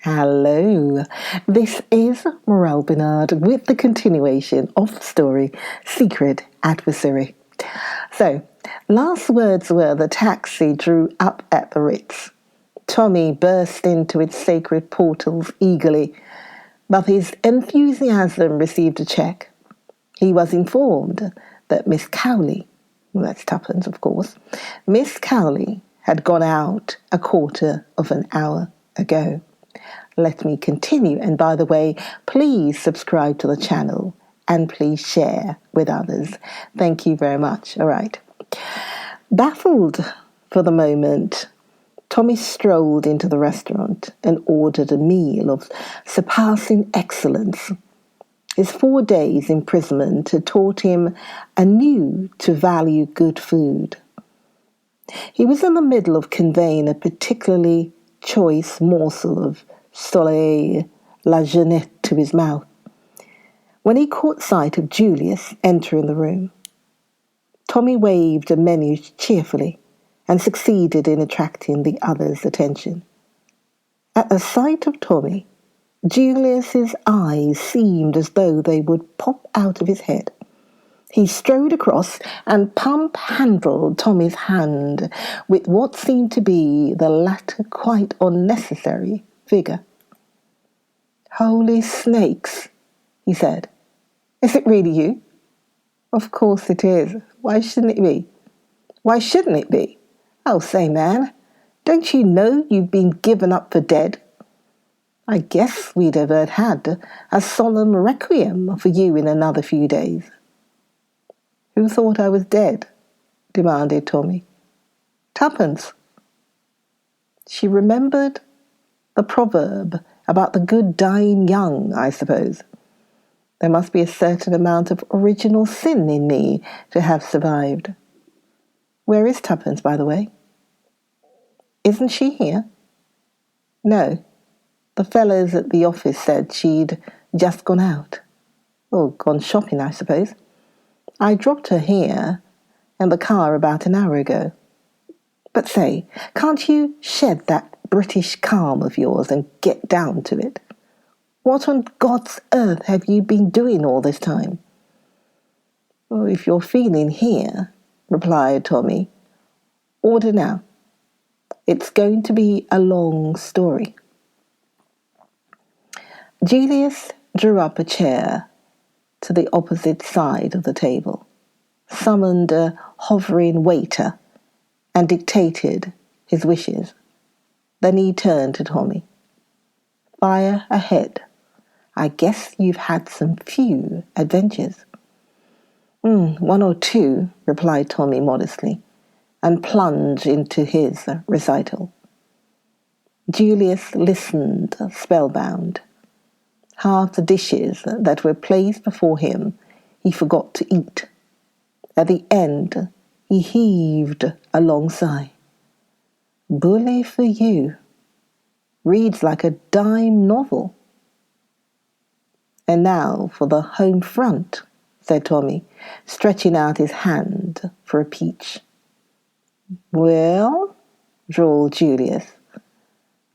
Hello, this is Morel Bernard with the continuation of the story Secret Adversary. So, last words were the taxi drew up at the Ritz. Tommy burst into its sacred portals eagerly, but his enthusiasm received a check. He was informed that Miss Cowley, that's Tuppence of course, Miss Cowley had gone out a quarter of an hour ago. Let me continue, and by the way, please subscribe to the channel and please share with others. Thank you very much. All right. Baffled for the moment, Tommy strolled into the restaurant and ordered a meal of surpassing excellence. His 4 days' imprisonment had taught him anew to value good food. He was in the middle of conveying a particularly choice morsel of soleil la jeunette to his mouth, when he caught sight of Julius entering the room. Tommy waved a menu cheerfully and succeeded in attracting the other's attention. At the sight of Tommy, Julius's eyes seemed as though they would pop out of his head. He strode across and pump-handled Tommy's hand with what seemed to be the latter quite unnecessary vigour. "Holy snakes," he said. "Is it really you?" "Of course it is. Why shouldn't it be?" "Why shouldn't it be? Oh, say, man, don't you know you've been given up for dead? I guess we'd have had a solemn requiem for you in another few days." "Who thought I was dead?" demanded Tommy. "Tuppence." She remembered the proverb about the good dying young, I suppose. There must be a certain amount of original sin in me to have survived. Where is Tuppence, by the way? Isn't she here? No. The fellows at the office said she'd just gone out. Oh, gone shopping, I suppose. I dropped her here in the car about an hour ago. But say, can't you shed that British calm of yours and get down to it? What on God's earth have you been doing all this time?" "Well, if you're feeling here," replied Tommy, "order now. It's going to be a long story." Julius drew up a chair to the opposite side of the table, summoned a hovering waiter, and dictated his wishes. Then he turned to Tommy. "Fire ahead. I guess you've had some few adventures." One or two," replied Tommy modestly, and plunged into his recital. Julius listened, spellbound. Half the dishes that were placed before him he forgot to eat. At the end, he heaved a long sigh. "Bully for you. Reads like a dime novel." "And now for the home front," said Tommy, stretching out his hand for a peach. "Well," drawled Julius,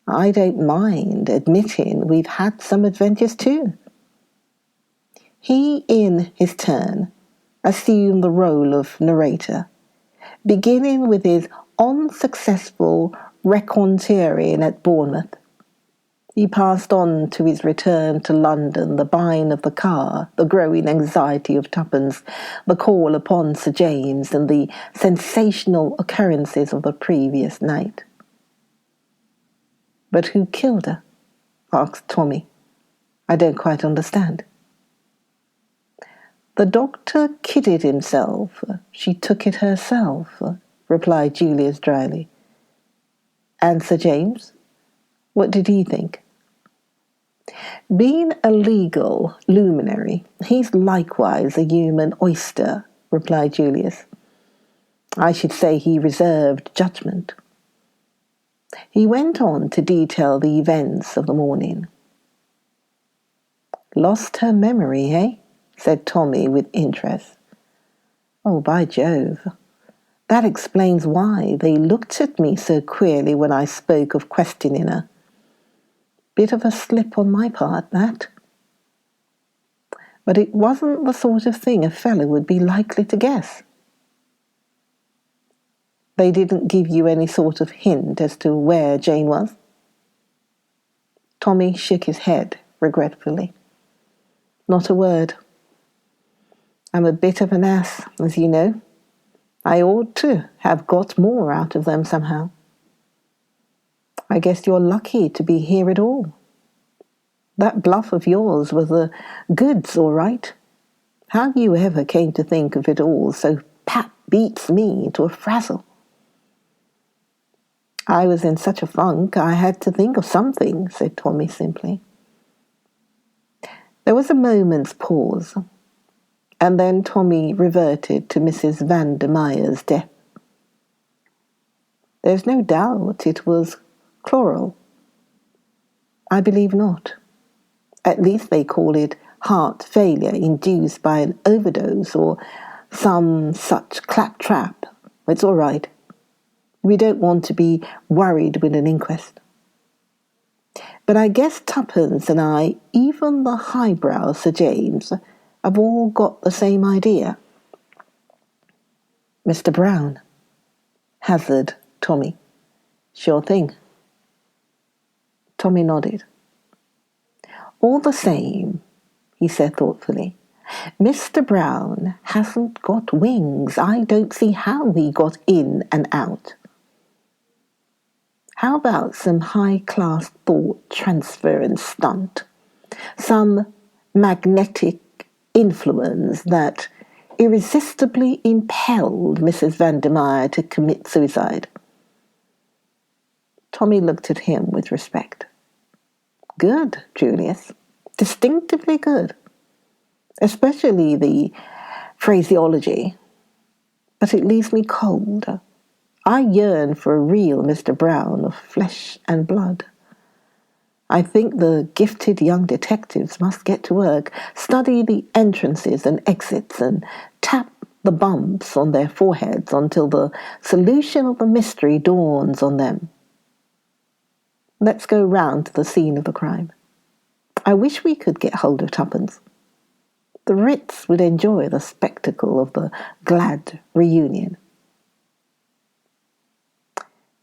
"I don't mind admitting we've had some adventures too." He, in his turn, assumed the role of narrator, beginning with his unsuccessful rencontre at Bournemouth. He passed on to his return to London, the buying of the car, the growing anxiety of Tuppence, the call upon Sir James, and the sensational occurrences of the previous night. "But who killed her?" asked Tommy. "I don't quite understand." "The doctor kidded himself. She took it herself," replied Julius dryly. "And Sir James? What did he think?" "Being a legal luminary, he's likewise a human oyster," replied Julius. "I should say he reserved judgment." He went on to detail the events of the morning. "Lost her memory, eh?" said Tommy with interest. "Oh, by Jove. That explains why they looked at me so queerly when I spoke of questioning her. Bit of a slip on my part, that. But it wasn't the sort of thing a fellow would be likely to guess. They didn't give you any sort of hint as to where Jane was? Tommy shook his head regretfully. Not a word. I'm a bit of an ass, as you know. I ought to have got more out of them somehow. I guess you're lucky to be here at all. That bluff of yours was the goods, all right. How you ever came to think of it all so pat beats me into a frazzle. I was in such a funk I had to think of something, said Tommy simply. There was a moment's pause, and then Tommy reverted to Mrs. Van der Meyer's death. There's no doubt it was chloral. I believe not. At least they call it heart failure induced by an overdose or some such claptrap. It's all right. We don't want to be worried with an inquest. But I guess Tuppence and I, even the highbrow Sir James, have all got the same idea. Mr. Brown, hazarded Tommy. Sure thing. Tommy nodded. All the same, he said thoughtfully, Mr. Brown hasn't got wings. I don't see how he got in and out. How about some high-class thought transference stunt? Some magnetic influence that irresistibly impelled Mrs. Van der Meyer to commit suicide? Tommy looked at him with respect. Good, Julius. Distinctively good. Especially the phraseology. But it leaves me cold. I yearn for a real Mr. Brown of flesh and blood. I think the gifted young detectives must get to work, study the entrances and exits, and tap the bumps on their foreheads until the solution of the mystery dawns on them. Let's go round to the scene of the crime. I wish we could get hold of Tuppence. The Ritz would enjoy the spectacle of the glad reunion.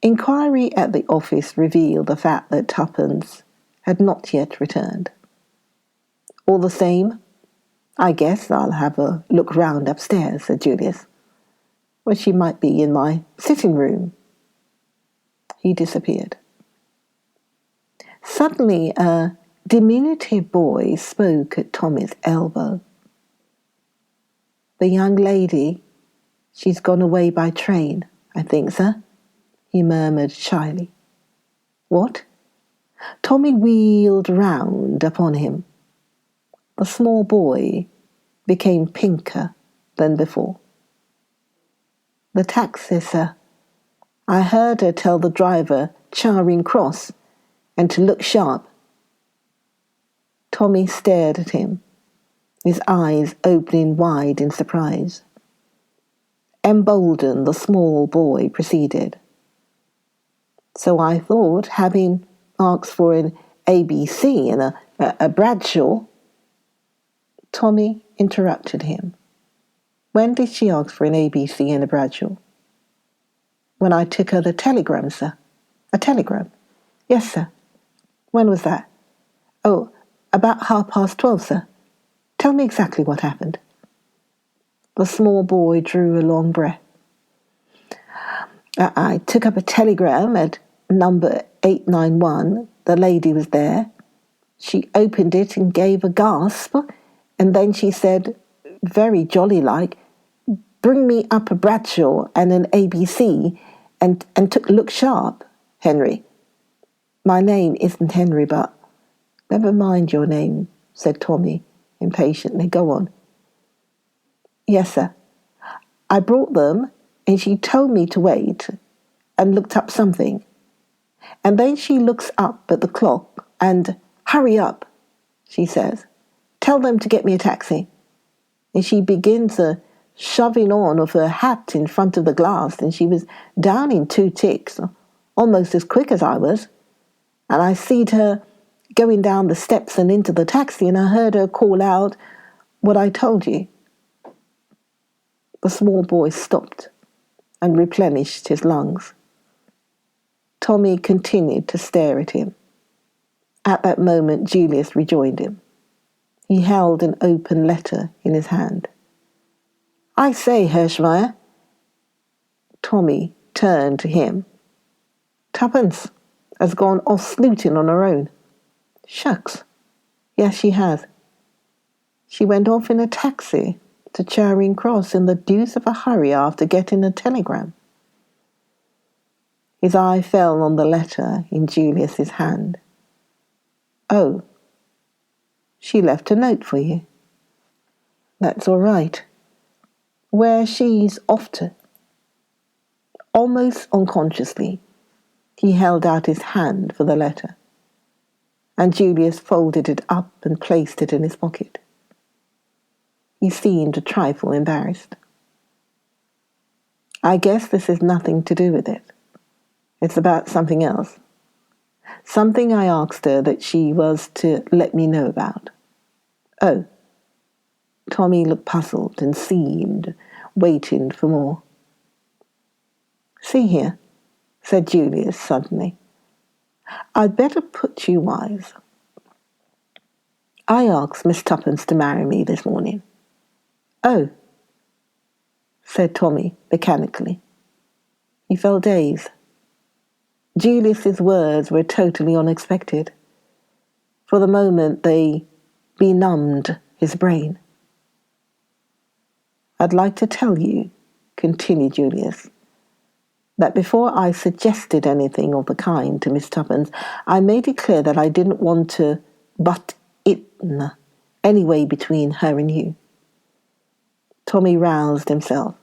Inquiry at the office revealed the fact that Tuppence had not yet returned. All the same, I guess I'll have a look round upstairs, said Julius. Well, she might be in my sitting room. He disappeared. Suddenly, a diminutive boy spoke at Tommy's elbow. The young lady, she's gone away by train, I think, sir, he murmured shyly. What? Tommy wheeled round upon him. The small boy became pinker than before. The taxi, sir. I heard her tell the driver Charing Cross and to look sharp. Tommy stared at him, his eyes opening wide in surprise. Emboldened, the small boy proceeded. So I thought, having asked for an ABC and a Bradshaw. Tommy interrupted him. When did she ask for an ABC and a Bradshaw? When I took her the telegram, sir. A telegram? Yes, sir. When was that? Oh, about 12:30, sir. Tell me exactly what happened. The small boy drew a long breath. I took up a telegram at number 891. The lady was there. She opened it and gave a gasp, and then she said, very jolly-like, bring me up a Bradshaw and an ABC, and look sharp, Henry. My name isn't Henry, but... Never mind your name, said Tommy impatiently. Go on. Yes, sir. I brought them, and she told me to wait, and looked up something. And then she looks up at the clock, and hurry up, she says. Tell them to get me a taxi. And she begins shoving on of her hat in front of the glass, and she was down in 2 ticks, almost as quick as I was. And I seed her going down the steps and into the taxi, and I heard her call out what I told you." The small boy stopped and replenished his lungs. Tommy continued to stare at him. At that moment, Julius rejoined him. He held an open letter in his hand. "I say, Hershmeyer." Tommy turned to him. "Tuppence has gone off snooting on her own." "Shucks. Yes, she has. She went off in a taxi to Charing Cross in the deuce of a hurry after getting a telegram." His eye fell on the letter in Julius's hand. "Oh, she left a note for you." "That's all right. Where she's off to." Almost unconsciously, he held out his hand for the letter, and Julius folded it up and placed it in his pocket. He seemed a trifle embarrassed. "I guess this has nothing to do with it. It's about something else. Something I asked her that she was to let me know about." "Oh." Tommy looked puzzled and seemed waiting for more. "See here," said Julius suddenly. "I'd better put you wise. I asked Miss Tuppence to marry me this morning." "Oh," said Tommy mechanically. He felt dazed. Julius's words were totally unexpected. For the moment, they benumbed his brain. "I'd like to tell you," continued Julius, "that before I suggested anything of the kind to Miss Tuppence, I made it clear that I didn't want to butt in any way between her and you." Tommy roused himself.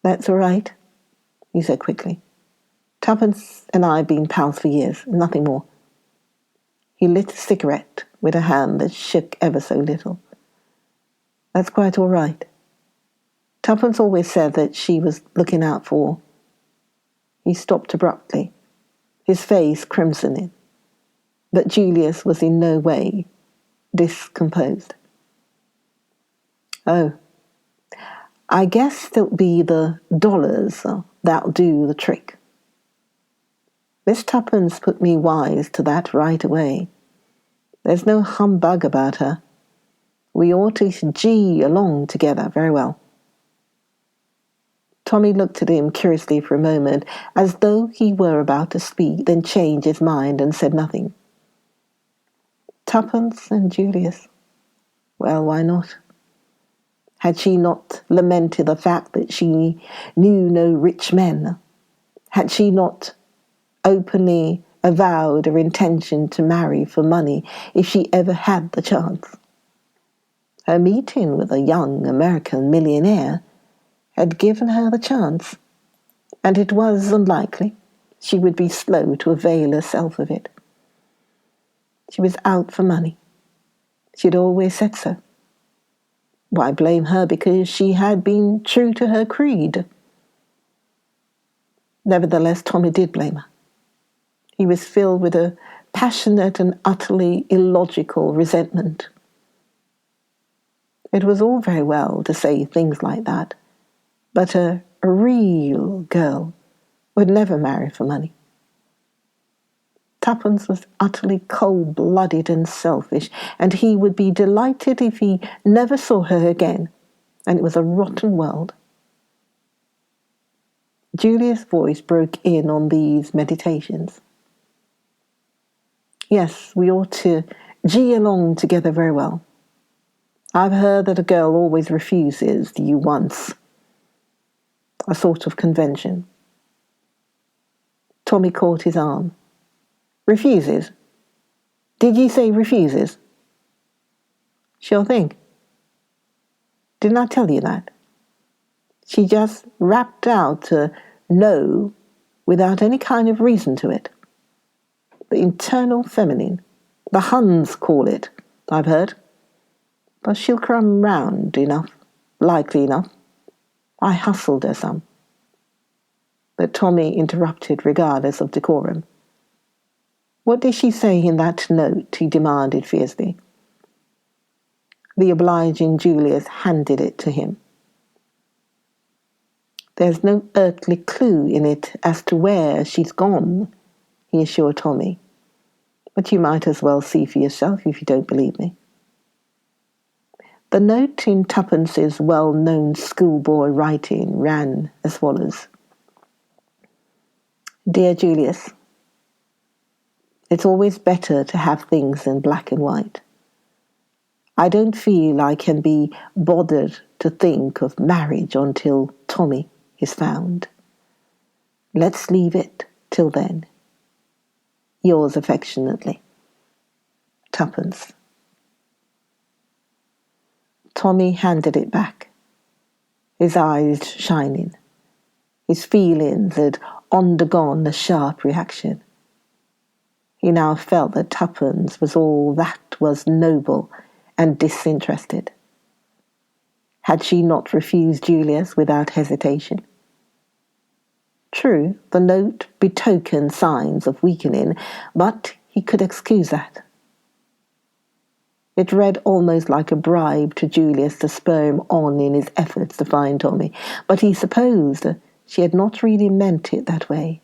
"That's all right," he said quickly. "Tuppence and I have been pals for years, nothing more." He lit a cigarette with a hand that shook ever so little. "That's quite all right. Tuppence always said that she was looking out for—" He stopped abruptly, his face crimsoning, but Julius was in no way discomposed. "Oh, I guess it'll be the dollars that'll do the trick. Miss Tuppence put me wise to that right away. There's no humbug about her. We ought to gee along together very well." Tommy looked at him curiously for a moment, as though he were about to speak, then changed his mind and said nothing. Tuppence and Julius. Well, why not? Had she not lamented the fact that she knew no rich men? Had she not openly avowed her intention to marry for money if she ever had the chance? Her meeting with a young American millionaire had given her the chance, and it was unlikely she would be slow to avail herself of it. She was out for money. She'd always said so. Why blame her because she had been true to her creed? Nevertheless, Tommy did blame her. He was filled with a passionate and utterly illogical resentment. It was all very well to say things like that, but a real girl would never marry for money. Tuppence was utterly cold-blooded and selfish, and he would be delighted if he never saw her again, and it was a rotten world. Julia's voice broke in on these meditations. Yes, we ought to gee along together very well. I've heard that a girl always refuses you once. A sort of convention. Tommy caught his arm. Refuses? Did you say refuses? Sure thing. Didn't I tell you that? She just rapped out a no without any kind of reason to it. The internal feminine. The Huns call it, I've heard. But she'll come round enough, likely enough. I hustled her some. But Tommy interrupted regardless of decorum. What did she say in that note? He demanded fiercely. The obliging Julius handed it to him. There's no earthly clue in it as to where she's gone, he assured Tommy. But you might as well see for yourself if you don't believe me. The note in Tuppence's well-known schoolboy writing ran as follows. Dear Julius, it's always better to have things in black and white. I don't feel I can be bothered to think of marriage until Tommy is found. Let's leave it till then. Yours affectionately, Tuppence. Tommy handed it back, his eyes shining. His feelings had undergone a sharp reaction. He now felt that Tuppence was all that was noble and disinterested. Had she not refused Julius without hesitation? True, the note betokened signs of weakening, but he could excuse that. It read almost like a bribe to Julius to spur him on in his efforts to find Tommy, but he supposed she had not really meant it that way.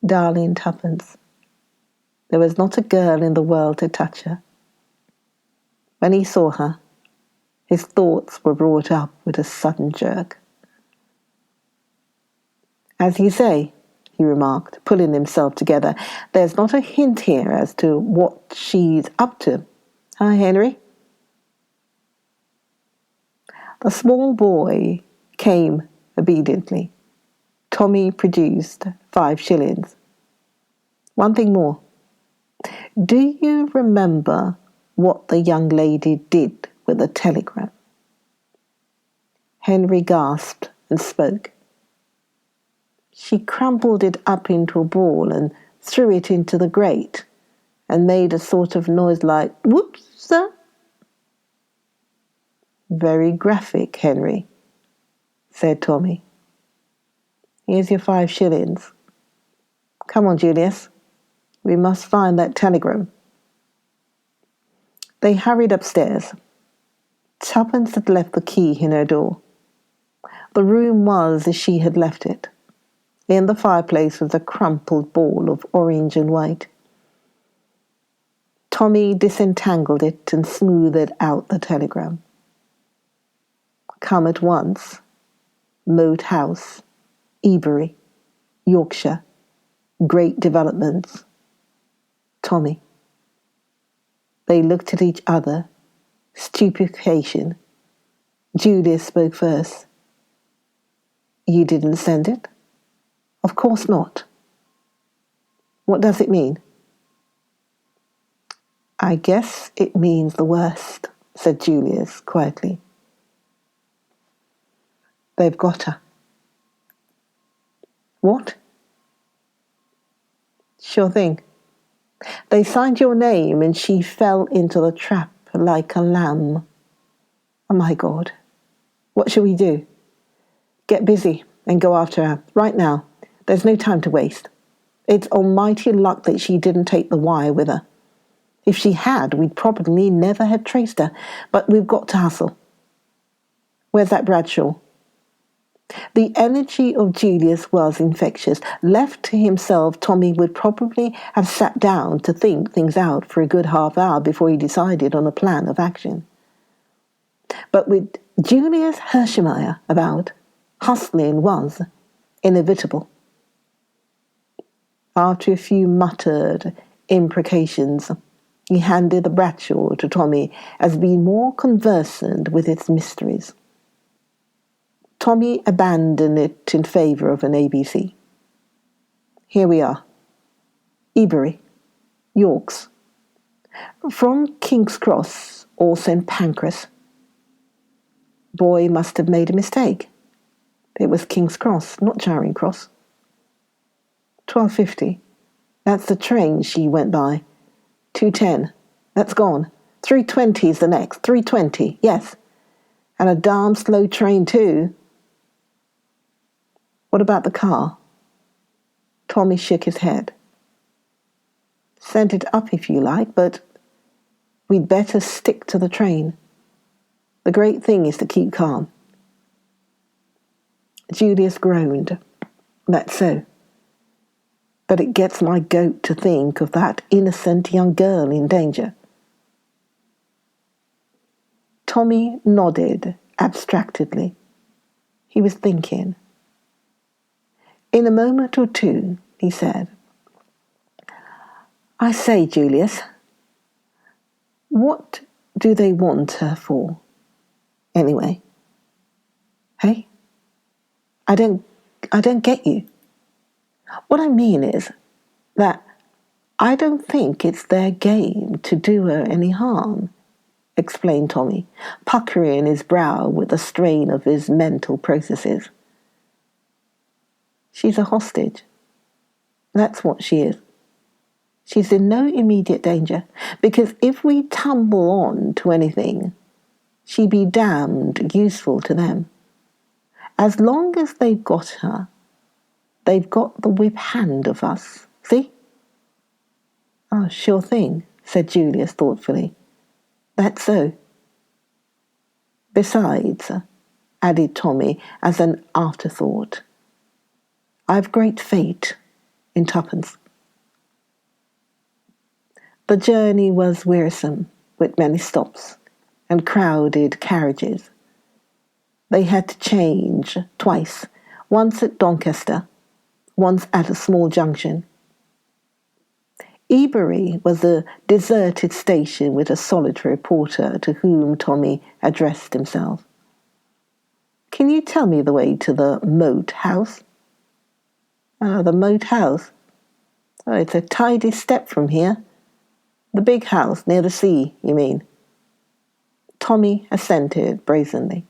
Darling Tuppence, there was not a girl in the world to touch her. When he saw her, his thoughts were brought up with a sudden jerk. As you say, he remarked, pulling himself together, there's not a hint here as to what she's up to. Huh, Henry? The small boy came obediently. Tommy produced 5 shillings. One thing more. Do you remember what the young lady did with the telegram? Henry gasped and spoke. She crumpled it up into a ball and threw it into the grate and made a sort of noise like, whoops, sir. Very graphic, Henry, said Tommy. Here's your 5 shillings. Come on, Julius. We must find that telegram. They hurried upstairs. Tuppence had left the key in her door. The room was as she had left it. In the fireplace was a crumpled ball of orange and white. Tommy disentangled it and smoothed out the telegram. Come at once. Moat House, Ebury, Yorkshire. Great developments. Tommy. They looked at each other, stupefaction. Julius spoke first. You didn't send it? Of course not. What does it mean? I guess it means the worst, said Julius quietly. They've got her. What? Sure thing. They signed your name and she fell into the trap like a lamb. Oh my God. What shall we do? Get busy and go after her right now. There's no time to waste. It's almighty luck that she didn't take the wire with her. If she had, we'd probably never have traced her. But we've got to hustle. Where's that Bradshaw? The energy of Julius was infectious. Left to himself, Tommy would probably have sat down to think things out for a good half hour before he decided on a plan of action. But with Julius Herschmeyer about, hustling was inevitable. After a few muttered imprecations, he handed the Bradshaw to Tommy as being more conversant with its mysteries. Tommy abandoned it in favour of an ABC. Here we are. Ebury, Yorks. From King's Cross or St. Pancras. Boy must have made a mistake. It was King's Cross, not Charing Cross. 12:50. That's the train she went by. 2:10. That's gone. 3:20 is the next. 3:20, yes. And a darn slow train too. What about the car? Tommy shook his head. Send it up if you like, but we'd better stick to the train. The great thing is to keep calm. Julius groaned. That's so. But it gets my goat to think of that innocent young girl in danger. Tommy nodded abstractedly. He was thinking. In a moment or two, he said, I say, Julius, what do they want her for, anyway? Hey? I don't get you. What I mean is that I don't think it's their game to do her any harm, explained Tommy, puckering his brow with the strain of his mental processes. She's a hostage. That's what she is. She's in no immediate danger, because if we tumble on to anything, she'd be damned useful to them. As long as they've got her, they've got the whip hand of us. See? Oh, sure thing, said Julius thoughtfully. That's so. Besides, added Tommy as an afterthought, I've great faith in tuppence. The journey was wearisome, with many stops and crowded carriages. They had to change twice, once at Doncaster, once at a small junction. Ebury was a deserted station with a solitary porter to whom Tommy addressed himself. Can you tell me the way to the Moat House? The Moat House? Oh, it's a tidy step from here. The big house near the sea, you mean? Tommy assented brazenly.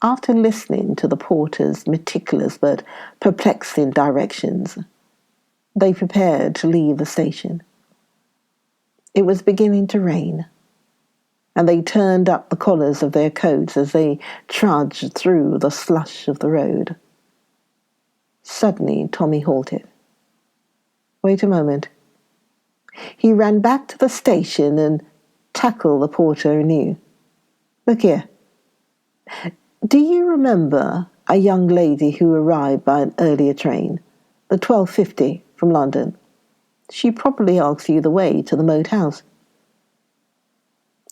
After listening to the porter's meticulous but perplexing directions, they prepared to leave the station. It was beginning to rain, and they turned up the collars of their coats as they trudged through the slush of the road. Suddenly, Tommy halted. Wait a moment. He ran back to the station and tackled the porter anew. Look here. Do you remember a young lady who arrived by an earlier train, the 12:50 from London? She probably asked you the way to the Moat House.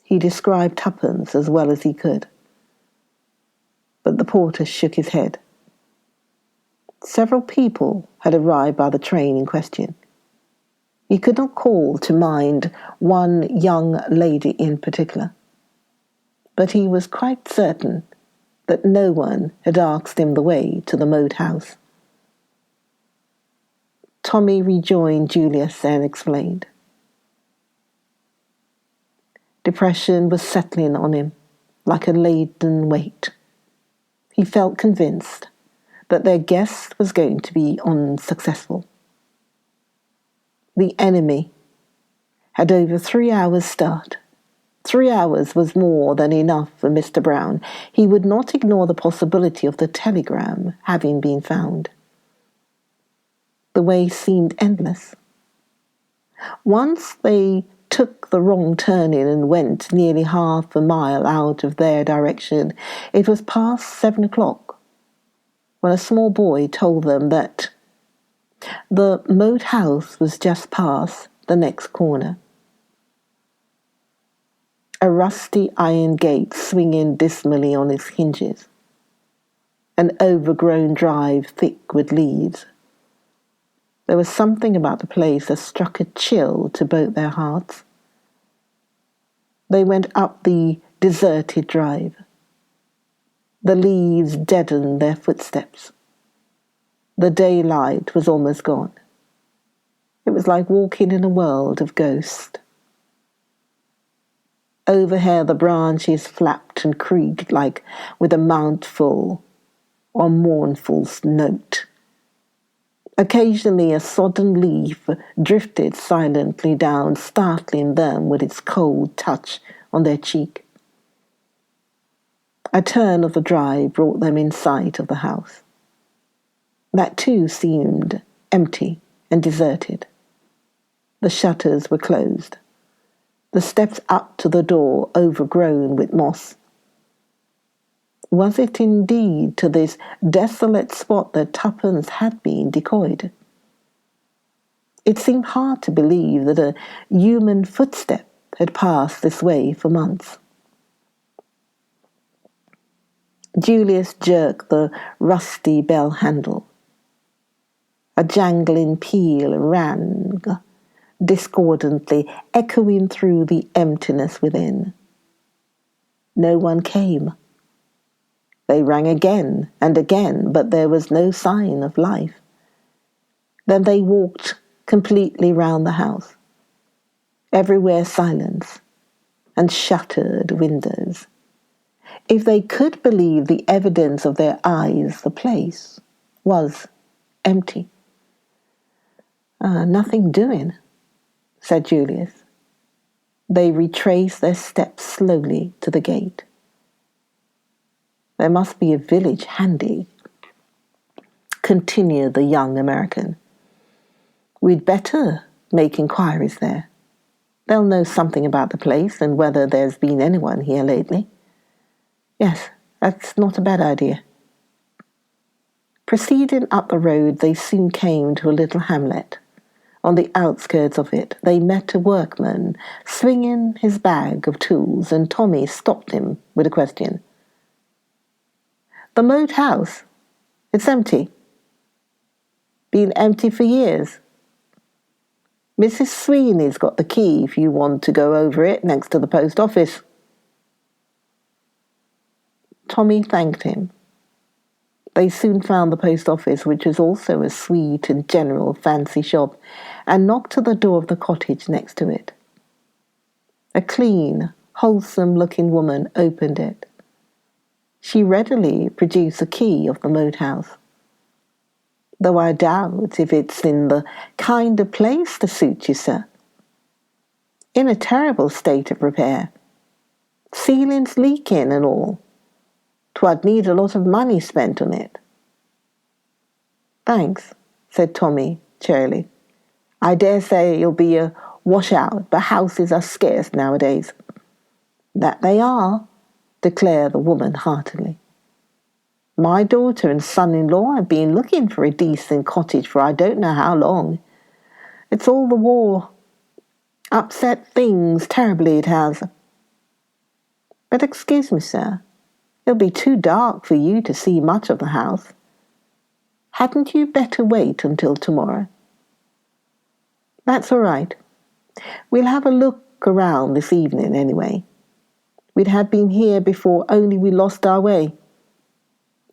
He described tuppence as well as he could, but the porter shook his head. Several people had arrived by the train in question. He could not call to mind one young lady in particular, but he was quite certain that no one had asked him the way to the Moat House. Tommy rejoined Julius and explained. Depression was settling on him like a laden weight. He felt convinced that their guest was going to be unsuccessful. The enemy had over 3 hours' start. 3 hours was more than enough for Mr. Brown. He would not ignore the possibility of the telegram having been found. The way seemed endless. Once they took the wrong turning and went nearly half a mile out of their direction, it was past 7 o'clock when a small boy told them that the Moat House was just past the next corner. A rusty iron gate swinging dismally on its hinges. An overgrown drive thick with leaves. There was something about the place that struck a chill to both their hearts. They went up the deserted drive. The leaves deadened their footsteps. The daylight was almost gone. It was like walking in a world of ghosts. Overhead the branches flapped and creaked like with a mouthful or mournful note. Occasionally a sodden leaf drifted silently down, startling them with its cold touch on their cheek. A turn of the drive brought them in sight of the house. That too seemed empty and deserted. The shutters were closed. The steps up to the door overgrown with moss. Was it indeed to this desolate spot that Tuppence had been decoyed? It seemed hard to believe that a human footstep had passed this way for months. Julius jerked the rusty bell handle. A jangling peal rang discordantly, echoing through the emptiness within. No one came. They rang again and again, but there was no sign of life. Then they walked completely round the house. Everywhere silence and shuttered windows. If they could believe the evidence of their eyes, the place was empty. Nothing doing, said Julius. They retraced their steps slowly to the gate. There must be a village handy, continued the young American. We'd better make inquiries there. They'll know something about the place and whether there's been anyone here lately. Yes, that's not a bad idea. Proceeding up the road, they soon came to a little hamlet. On the outskirts of it, they met a workman swinging his bag of tools, and Tommy stopped him with a question. The moat house, it's empty. Been empty for years. Mrs. Sweeney's got the key if you want to go over it next to the post office. Tommy thanked him. They soon found the post office, which was also a sweet and general fancy shop, and knocked at the door of the cottage next to it. A clean, wholesome-looking woman opened it. She readily produced the key of the moat house, though I doubt if it's in the kind of place to suit you, sir. In a terrible state of repair. Ceilings leaking and all. 'Twould need a lot of money spent on it. Thanks, said Tommy cheerily. I dare say it'll be a washout, but houses are scarce nowadays. That they are, declared the woman heartily. My daughter and son-in-law have been looking for a decent cottage for I don't know how long. It's all the war. Upset things terribly it has. But excuse me, sir, it'll be too dark for you to see much of the house. Hadn't you better wait until tomorrow? That's all right. We'll have a look around this evening anyway. We'd had been here before, only we lost our way.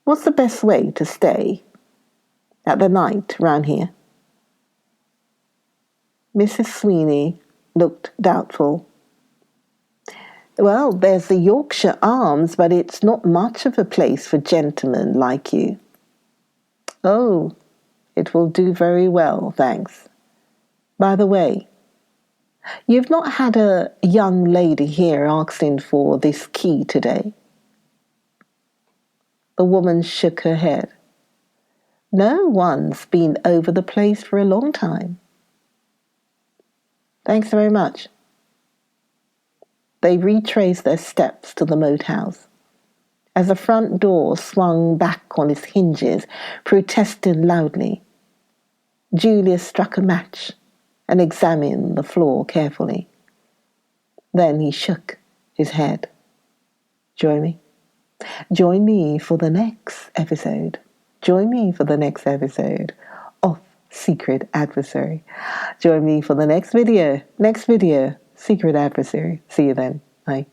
What's the best way to stay at the night round here? Mrs. Sweeney looked doubtful. Well, there's the Yorkshire Arms, but it's not much of a place for gentlemen like you. Oh, it will do very well, thanks. By the way, you've not had a young lady here asking for this key today? The woman shook her head. No one's been over the place for a long time. Thanks very much. They retraced their steps to the moat house. As the front door swung back on its hinges, protesting loudly, Julius struck a match and examined the floor carefully. Then he shook his head. Join me. Join me for the next episode. Join me for the next episode of Secret Adversary. Join me for the next video. Secret Adversary. See you then. Bye.